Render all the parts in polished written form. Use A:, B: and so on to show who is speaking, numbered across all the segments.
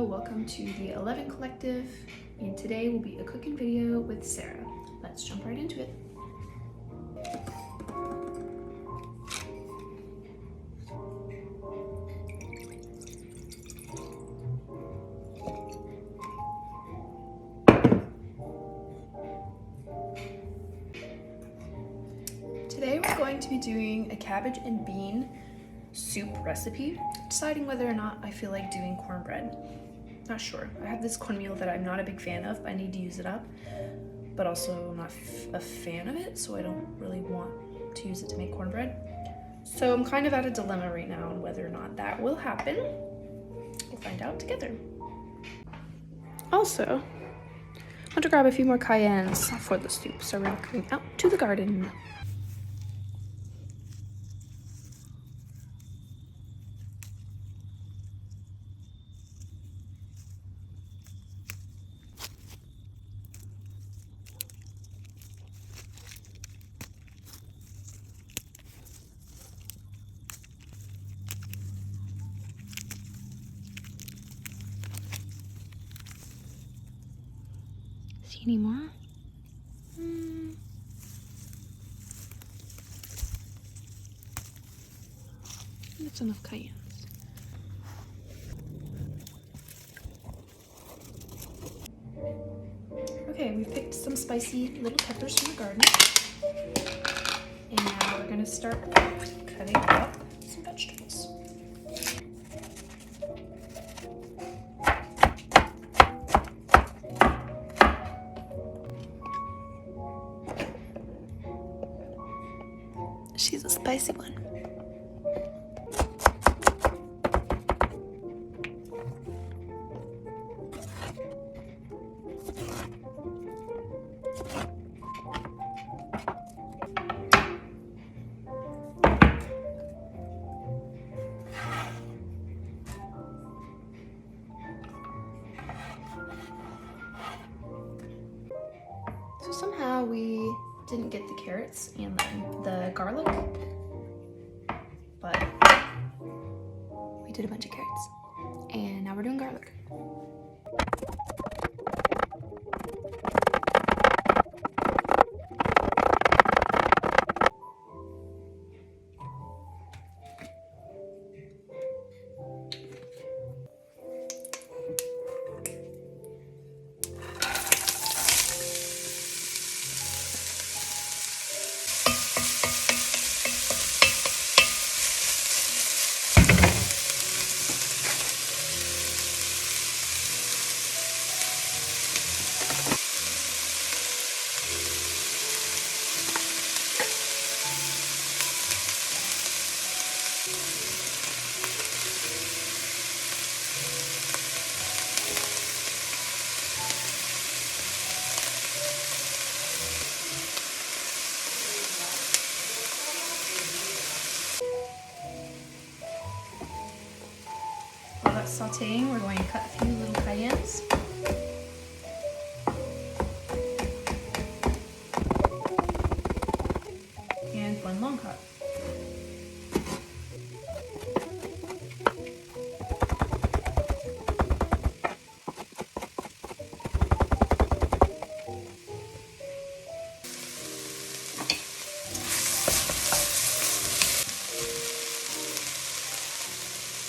A: welcome to the 11 Collective, and today will be a cooking video with Sarah. Let's jump right into it. Today we're going to be doing a cabbage and bean soup recipe, deciding whether or not I feel like doing cornbread. Not sure. I have this cornmeal that I'm not a big fan of. I need to use it up, but also not a fan of it, so I don't really want to use it to make cornbread. So I'm kind of at a dilemma right now on whether or not that will happen. We'll find out together. Also, I want to grab a few more cayennes for the soup, so we're going out to the garden. See any more? That's enough cayennes. Okay, we picked some spicy little peppers from the garden. And now we're gonna start cutting up some vegetables. She's a spicy one. So somehow we didn't get the carrots and the garlic, but we did a bunch of carrots. And now we're doing garlic. While that's sauteing, we're going to cut a few little cayennes. And one long cut.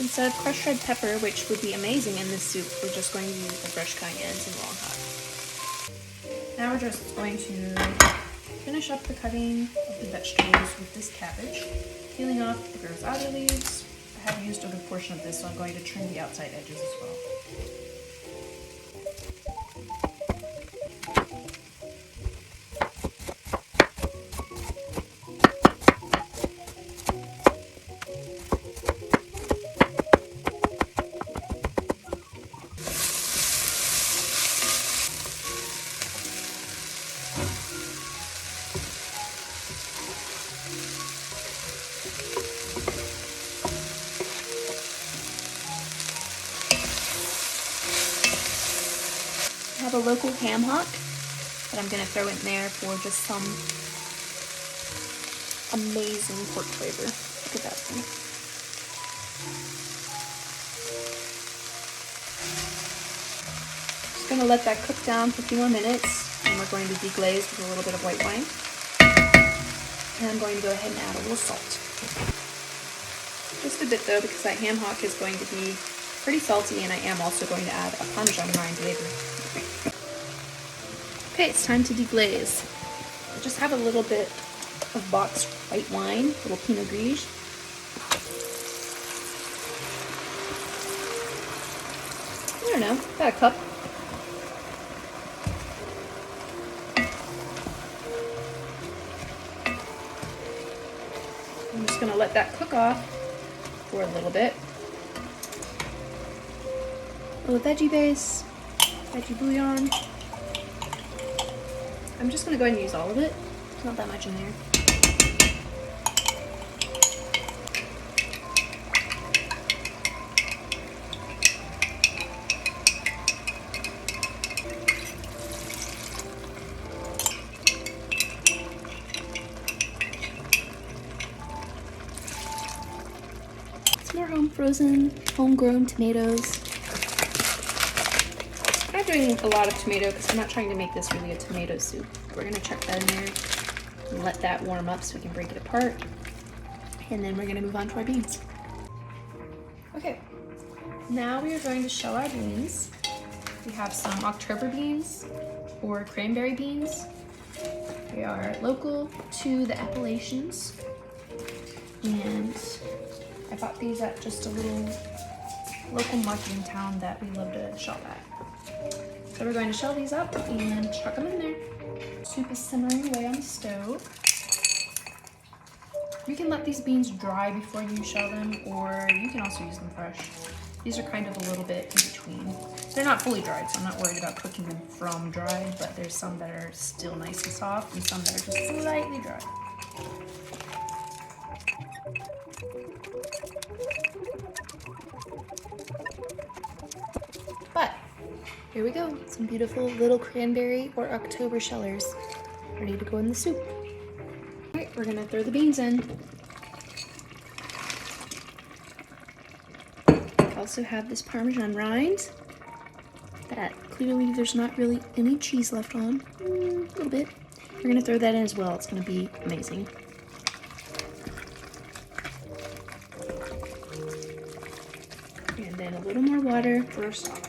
A: Instead of crushed red pepper, which would be amazing in this soup, we're just going to use the fresh cayennes and long cut. Now we're just going to finish up the cutting of the vegetables with this cabbage, peeling off the gross outer leaves. I have used a good portion of this, so I'm going to trim the outside edges as well. I have a local ham hock that I'm going to throw in there for just some amazing pork flavor. Look at that thing. gonna let that cook down for a few more minutes, and we're going to deglaze with a little bit of white wine. And I'm going to go ahead and add a little salt. Just a bit though, because that ham hock is going to be pretty salty, and I am also going to add a Parmesan rind later. Okay, it's time to deglaze. I just have a little bit of boxed white wine, a little Pinot Gris. I don't know, about a cup. I'm just gonna let that cook off for a little bit. A little veggie base, veggie bouillon. I'm just gonna go ahead and use all of it. There's not that much in there. Some more frozen, homegrown tomatoes. I'm not doing a lot of tomato because I'm not trying to make this really a tomato soup. We're gonna chuck that in there and let that warm up so we can break it apart. And then we're gonna move on to our beans. Okay, now we are going to shell our beans. We have some October beans or cranberry beans. They are local to the Appalachians. And I bought these at just a little local market in town that we love to shop at. So we're going to shell these up and chuck them in there. Soup is simmering away on the stove. You can let these beans dry before you shell them, or you can also use them fresh. These are kind of a little bit in between. They're not fully dried, so I'm not worried about cooking them from dried, but there's some that are still nice and soft and some that are just slightly dry. But here we go, some beautiful little cranberry or October shellers ready to go in the soup. All right, we're gonna throw the beans in. I also have this Parmesan rind that clearly there's not really any cheese left on, a little bit. We're gonna throw that in as well, it's gonna be amazing. And then a little more water for our stock.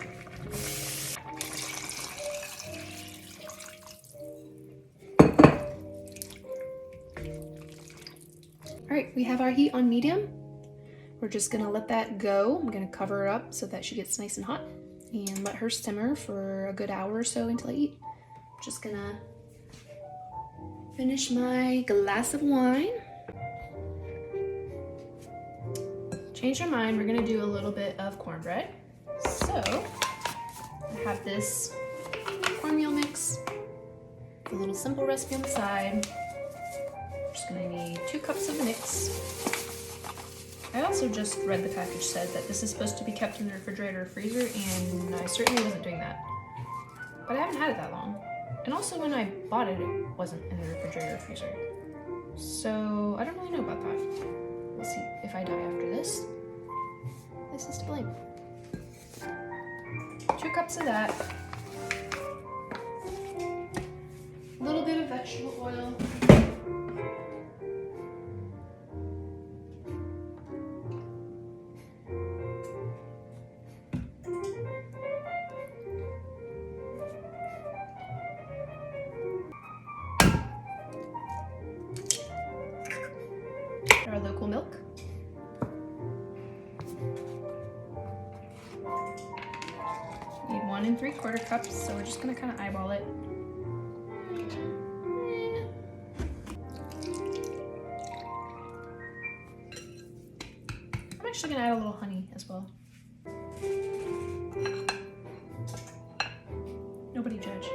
A: All right, we have our heat on medium. We're just gonna let that go. I'm gonna cover her up so that she gets nice and hot and let her simmer for a good hour or so until I eat. Just gonna finish my glass of wine. Change our mind, we're gonna do a little bit of cornbread. So, I have this cornmeal mix, a little simple recipe on the side. Just gonna need 2 cups of mix. I also just read the package said that this is supposed to be kept in the refrigerator or freezer, and I certainly wasn't doing that. But I haven't had it that long. And also when I bought it, it wasn't in the refrigerator or freezer. So I don't really know about that. We'll see if I die after this. This is to blame. 2 cups of that. A little bit of vegetable oil. Our local milk. Need 1 3/4 cups, so we're just gonna kind of eyeball it. I'm actually gonna add a little honey as well. Nobody judge.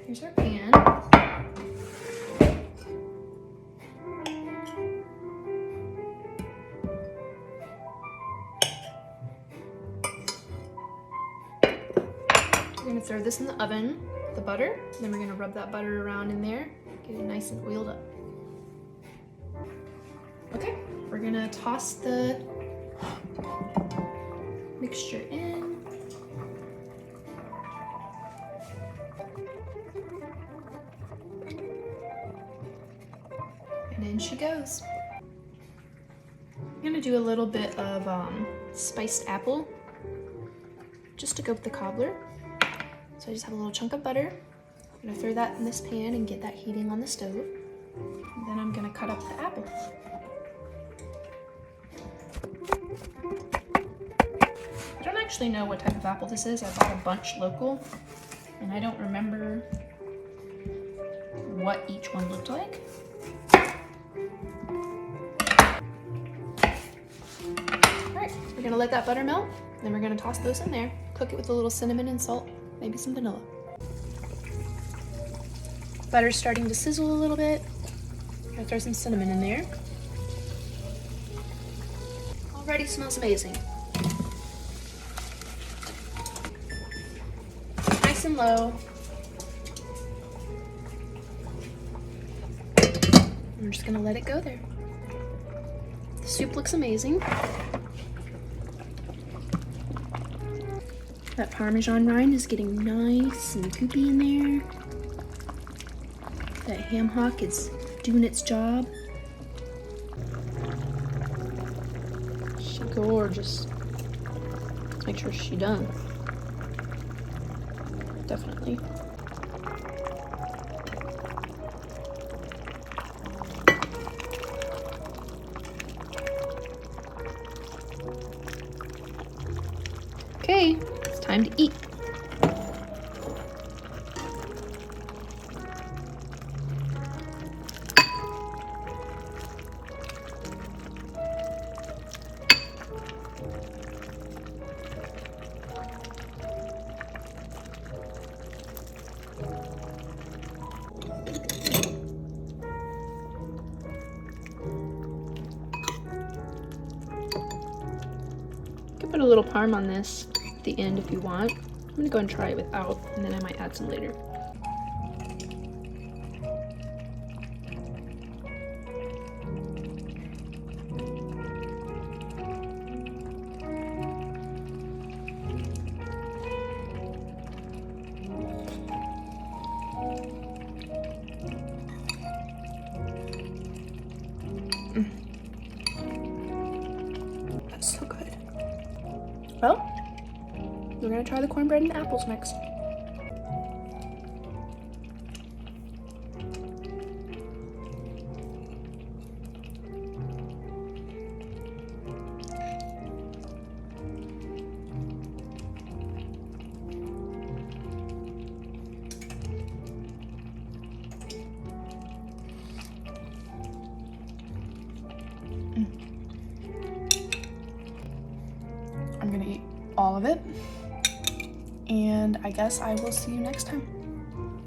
A: Here's our pan. We're gonna throw this in the oven, the butter, and then we're gonna rub that butter around in there, get it nice and oiled up. Okay, we're we're gonna toss the mixture in. And in she goes. I'm gonna do a little bit of spiced apple just to go with the cobbler. So I just have a little chunk of butter. I'm gonna throw that in this pan and get that heating on the stove. And then I'm gonna cut up the apple. I don't actually know what type of apple this is. I bought a bunch local and I don't remember what each one looked like. Alright, we're gonna let that butter melt, then we're gonna toss those in there. Cook it with a little cinnamon and salt, maybe some vanilla. Butter's starting to sizzle a little bit. I'm gonna throw some cinnamon in there. Already smells amazing. Nice and low. I'm just gonna let it go there. The soup looks amazing. That Parmesan rind is getting nice and goopy in there. That ham hock is doing its job. She's gorgeous. Let's make sure she's done. Definitely. Okay, it's time to eat. You can put a little parm on this at the end if you want. I'm gonna go and try it without, and then I might add some later. That's so good. Well, we're gonna try the cornbread and apples next. I'm gonna eat all of it, and I guess I will see you next time.